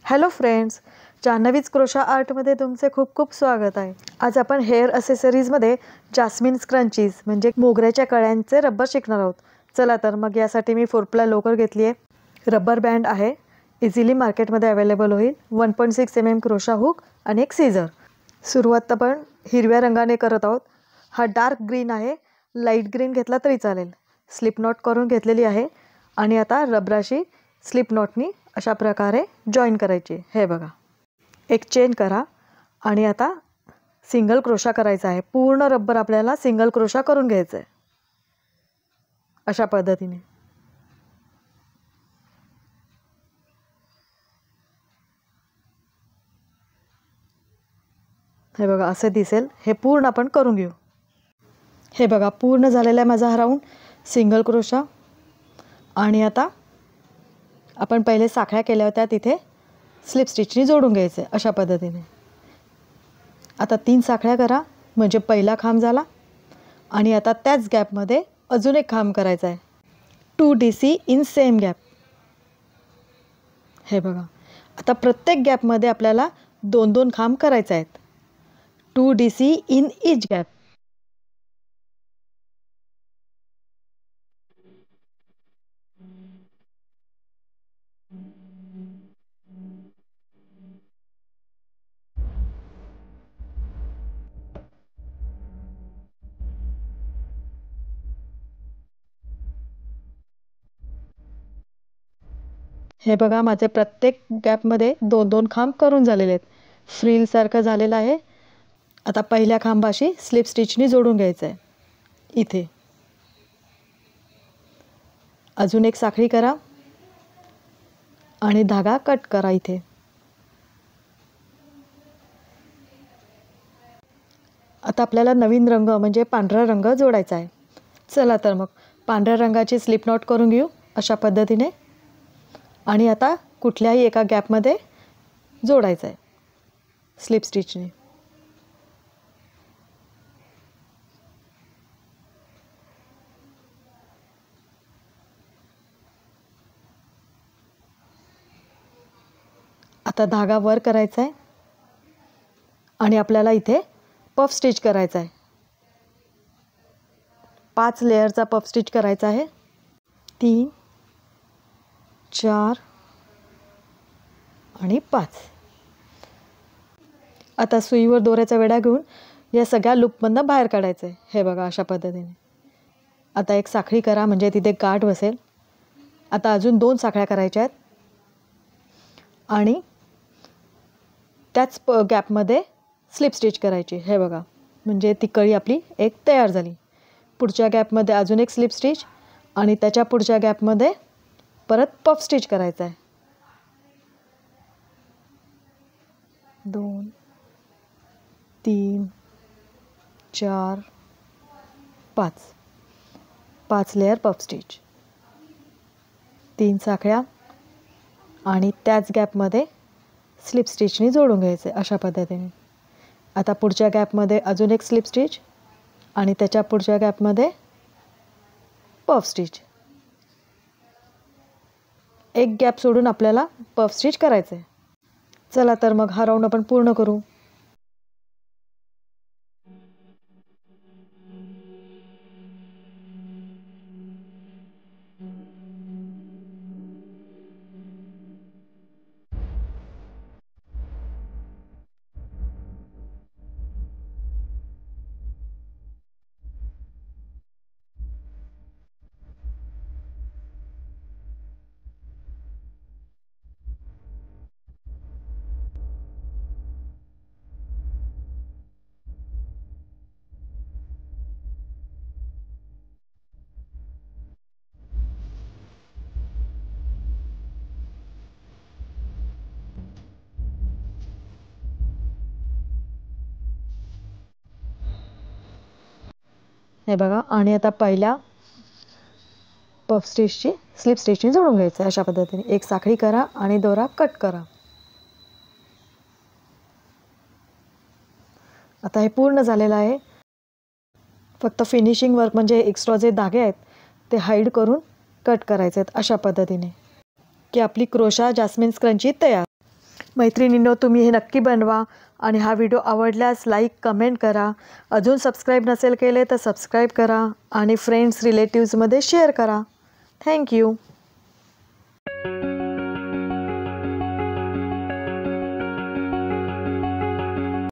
Hello friends, जान्हवीज crochet आर्टमध्ये तुमचे खूप खूप स्वागत आहे। आज आपण हेअर ॲसेसरीजमध्ये जास्मिन स्क्रंचीज म्हणजे मोगऱ्याच्या कळ्यांचे रबर शिकणार आहोत। चला तर मग यासाठी मी 4 लोकर घेतली आहे। रबर बँड आहे, इझिली मार्केटमध्ये अवेलेबल होईल। 1.6 mm क्रोशा हुक आणि एक सीझर। सुरुवात आपण हिरव्या रंगाने करत आहोत। हा डार्क ग्रीन आहे, लाईट ग्रीन घेतला तरी चालेल। स्लिप नॉट करून घेतलेली आहे आणि आता रबराशी स्लिप नॉटनी अशा प्रकारे जॉईन करायची। हे बघा, एक चेन करा आणि आता सिंगल क्रोशा करायचा आहे। पूर्ण रबर आपल्याला सिंगल क्रोशा करून घ्यायचं आहे अशा पद्धतीने। हे बघा, असे दिसेल। हे पूर्ण आपण करून घेऊ। हे बघा, पूर्ण झालेला आहे माझा हा राऊंड सिंगल क्रोशा। आणि आता आपण पहिले साखळ्या केल्या होत्या तिथे स्लिप स्टिचनी जोडून घ्यायचे अशा पद्धतीने। आता 3 साखळ्या करा म्हणजे पहिला खांब झाला आणि आता त्याच गॅपमध्ये अजून एक खांब करायचा आहे। 2 DC इन सेम गॅप। हे बघा, आता प्रत्येक गॅपमध्ये आपल्याला 2-2 खांब करायचे आहेत। 2 DC इन ईच गॅप। हे बघा, माझे प्रत्येक गॅपमध्ये 2-2 खांब करून झालेले आहेत। फ्रिल सारखं झालेलं आहे। आता पहिल्या खांबाशी स्लिप स्टिचनी जोडून घ्यायचं आहे इथे। अजून एक साखळी करा आणि धागा कट करा इथे। आता आपल्याला नवीन रंग म्हणजे पांढरा रंग जोडायचा आहे। चला तर मग पांढऱ्या रंगाची स्लिप नॉट करून घेऊ अशा पद्धतीने आणि आता कुठल्याही एका गॅपमध्ये जोडायचं आहे स्लिप स्टिचने। आता धागा वर करायचा आहे आणि आपल्याला इथे पफ स्टिच करायचा आहे। 5 लेयरचा पफ स्टिच करायचा आहे। 3 4 आणि 5। आता सुईवर दोऱ्याचा वेढा घेऊन या सगळ्या लूपमधनं बाहेर काढायचं आहे। हे बघा, अशा पद्धतीने। आता एक साखळी करा म्हणजे तिथे गाठ बसेल। आता अजून 2 साखळ्या करायच्या आहेत आणि त्याच गॅपमध्ये स्लिप स्टिच करायची। हे बघा, म्हणजे ती कळी आपली एक तयार झाली। पुढच्या गॅपमध्ये अजून एक स्लिप स्टिच आणि त्याच्या पुढच्या गॅपमध्ये परत पफ स्टिच करायचा आहे। 2 3 4 5 लेयर पफ स्टिच। 3 साखळ्या आणि त्याच गॅपमध्ये स्लिप स्टिचनी जोडून घ्यायचे अशा पद्धतीने। आता पुढच्या गॅपमध्ये अजून एक स्लिप स्टिच आणि त्याच्या पुढच्या गॅपमध्ये पफ स्टिच। एक गॅप सोडून आपल्याला पफ स्टिच करायचं आहे। चला तर मग हा राऊंड आपण पूर्ण करू। हे बघा, आणि आता पहिल्या पफ स्टिचची स्लिप स्टिचनी जोडून घ्यायचं अशा पद्धतीने। एक साखळी करा आणि दोरा कट करा। आता हे पूर्ण झालेलं आहे। फक्त फिनिशिंग वर्क म्हणजे एक्स्ट्रा जे धागे आहेत ते हाईड करून कट करायचे आहेत अशा पद्धतीने की आपली क्रोशा जास्मिन स्क्रंची तयार। मैत्रिणींनो, तुम्ही हे नक्की बनवा आणि हा व्हिडिओ आवडल्यास लाईक कमेंट करा. अजून सबस्क्राईब नसेल केले तर सबस्क्राईब करा आणि फ्रेंड्स रिलेटिव्समध्ये शेअर करा. थँक्यू.